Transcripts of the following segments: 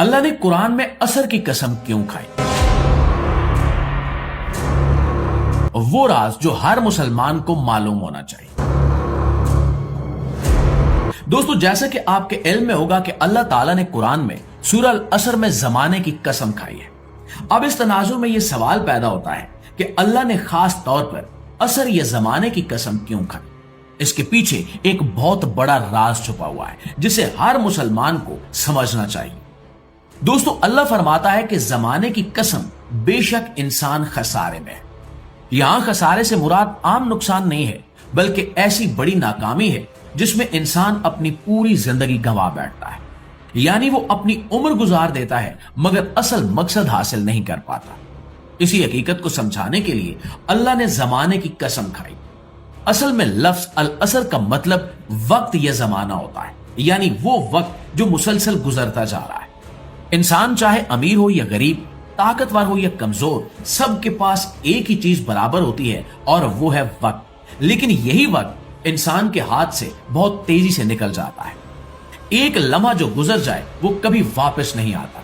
اللہ نے قرآن میں عصر کی قسم کیوں کھائی؟ وہ راز جو ہر مسلمان کو معلوم ہونا چاہیے۔ دوستو، جیسا کہ آپ کے علم میں ہوگا کہ اللہ تعالیٰ نے قرآن میں سورہ العصر میں زمانے کی قسم کھائی ہے۔ اب اس تناظر میں یہ سوال پیدا ہوتا ہے کہ اللہ نے خاص طور پر عصر یا زمانے کی قسم کیوں کھائی؟ اس کے پیچھے ایک بہت بڑا راز چھپا ہوا ہے جسے ہر مسلمان کو سمجھنا چاہیے۔ دوستو، اللہ فرماتا ہے کہ زمانے کی قسم بے شک انسان خسارے میں ہے۔ یہاں خسارے سے مراد عام نقصان نہیں ہے، بلکہ ایسی بڑی ناکامی ہے جس میں انسان اپنی پوری زندگی گنوا بیٹھتا ہے، یعنی وہ اپنی عمر گزار دیتا ہے مگر اصل مقصد حاصل نہیں کر پاتا۔ اسی حقیقت کو سمجھانے کے لیے اللہ نے زمانے کی قسم کھائی۔ اصل میں لفظ العصر کا مطلب وقت یا زمانہ ہوتا ہے، یعنی وہ وقت جو مسلسل گزرتا جا رہا ہے۔ انسان چاہے امیر ہو یا غریب، طاقتور ہو یا کمزور، سب کے پاس ایک ہی چیز برابر ہوتی ہے اور وہ ہے وقت۔ لیکن یہی وقت انسان کے ہاتھ سے بہت تیزی سے نکل جاتا ہے۔ ایک لمحہ جو گزر جائے وہ کبھی واپس نہیں آتا۔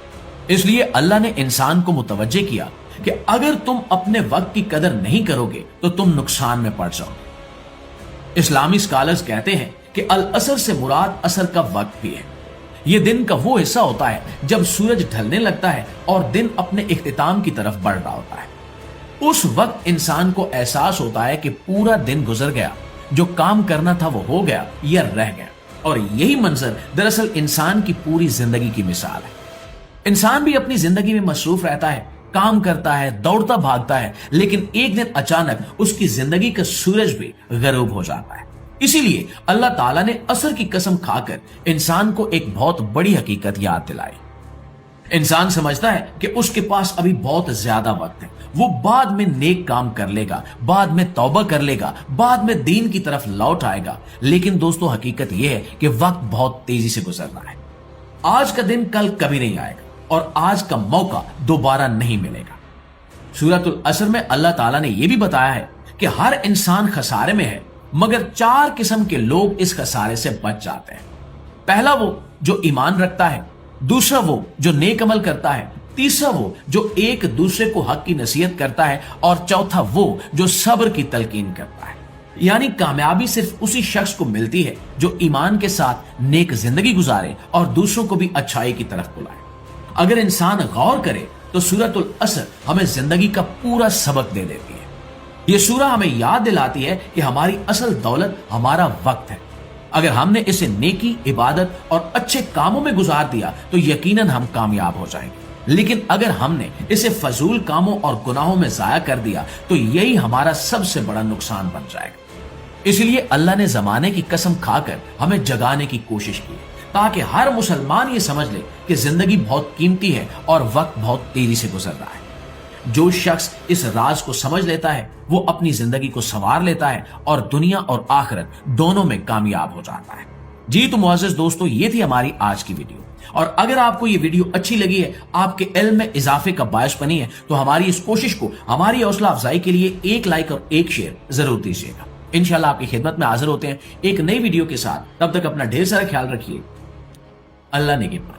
اس لیے اللہ نے انسان کو متوجہ کیا کہ اگر تم اپنے وقت کی قدر نہیں کرو گے تو تم نقصان میں پڑ جاؤ گے۔ اسلامی سکالرز کہتے ہیں کہ العصر سے مراد عصر کا وقت بھی ہے۔ یہ دن کا وہ حصہ ہوتا ہے جب سورج ڈھلنے لگتا ہے اور دن اپنے اختتام کی طرف بڑھ رہا ہوتا ہے۔ اس وقت انسان کو احساس ہوتا ہے کہ پورا دن گزر گیا، جو کام کرنا تھا وہ ہو گیا یا رہ گیا، اور یہی منظر دراصل انسان کی پوری زندگی کی مثال ہے۔ انسان بھی اپنی زندگی میں مصروف رہتا ہے، کام کرتا ہے، دوڑتا بھاگتا ہے، لیکن ایک دن اچانک اس کی زندگی کا سورج بھی غروب ہو جاتا ہے۔ اسی لیے اللہ تعالیٰ نے عصر کی قسم کھا کر انسان کو ایک بہت بڑی حقیقت یاد دلائی۔ انسان سمجھتا ہے کہ اس کے پاس ابھی بہت زیادہ وقت ہے، وہ بعد میں نیک کام کر لے گا، بعد میں توبہ کر لے گا، بعد میں دین کی طرف لوٹ آئے گا۔ لیکن دوستو، حقیقت یہ ہے کہ وقت بہت تیزی سے گزر رہا ہے۔ آج کا دن کل کبھی نہیں آئے گا اور آج کا موقع دوبارہ نہیں ملے گا۔ سورۃ العصر میں اللہ تعالیٰ نے یہ بھی بتایا ہے کہ ہر انسان خسارے میں ہے، مگر 4 قسم کے لوگ اس خسارے سے بچ جاتے ہیں۔ پہلا وہ جو ایمان رکھتا ہے، دوسرا وہ جو نیک عمل کرتا ہے، تیسرا وہ جو ایک دوسرے کو حق کی نصیحت کرتا ہے، اور چوتھا وہ جو صبر کی تلقین کرتا ہے۔ یعنی کامیابی صرف اسی شخص کو ملتی ہے جو ایمان کے ساتھ نیک زندگی گزارے اور دوسروں کو بھی اچھائی کی طرف بلائے۔ اگر انسان غور کرے تو سورۃ العصر ہمیں زندگی کا پورا سبق دے دیتی ہے۔ یہ سورہ ہمیں یاد دلاتی ہے کہ ہماری اصل دولت ہمارا وقت ہے۔ اگر ہم نے اسے نیکی، عبادت اور اچھے کاموں میں گزار دیا تو یقیناً ہم کامیاب ہو جائیں گے، لیکن اگر ہم نے اسے فضول کاموں اور گناہوں میں ضائع کر دیا تو یہی ہمارا سب سے بڑا نقصان بن جائے گا۔ اس لیے اللہ نے زمانے کی قسم کھا کر ہمیں جگانے کی کوشش کی تاکہ ہر مسلمان یہ سمجھ لے کہ زندگی بہت قیمتی ہے اور وقت بہت تیزی سے گزر رہا ہے۔ جو شخص اس راز کو سمجھ لیتا ہے وہ اپنی زندگی کو سنوار لیتا ہے اور دنیا اور آخرت دونوں میں کامیاب ہو جاتا ہے۔ جی تو معزز دوستو، یہ تھی ہماری آج کی ویڈیو، اور اگر آپ کو یہ ویڈیو اچھی لگی ہے، آپ کے علم میں اضافے کا باعث بنی ہے، تو ہماری اس کوشش کو، ہماری حوصلہ افزائی کے لیے ایک لائک اور ایک شیئر ضرور دیجیے گا۔ انشاءاللہ آپ کی خدمت میں حاضر ہوتے ہیں ایک نئی ویڈیو کے ساتھ۔ تب تک اپنا ڈھیر سارا خیال رکھیے۔ اللہ نگہبان۔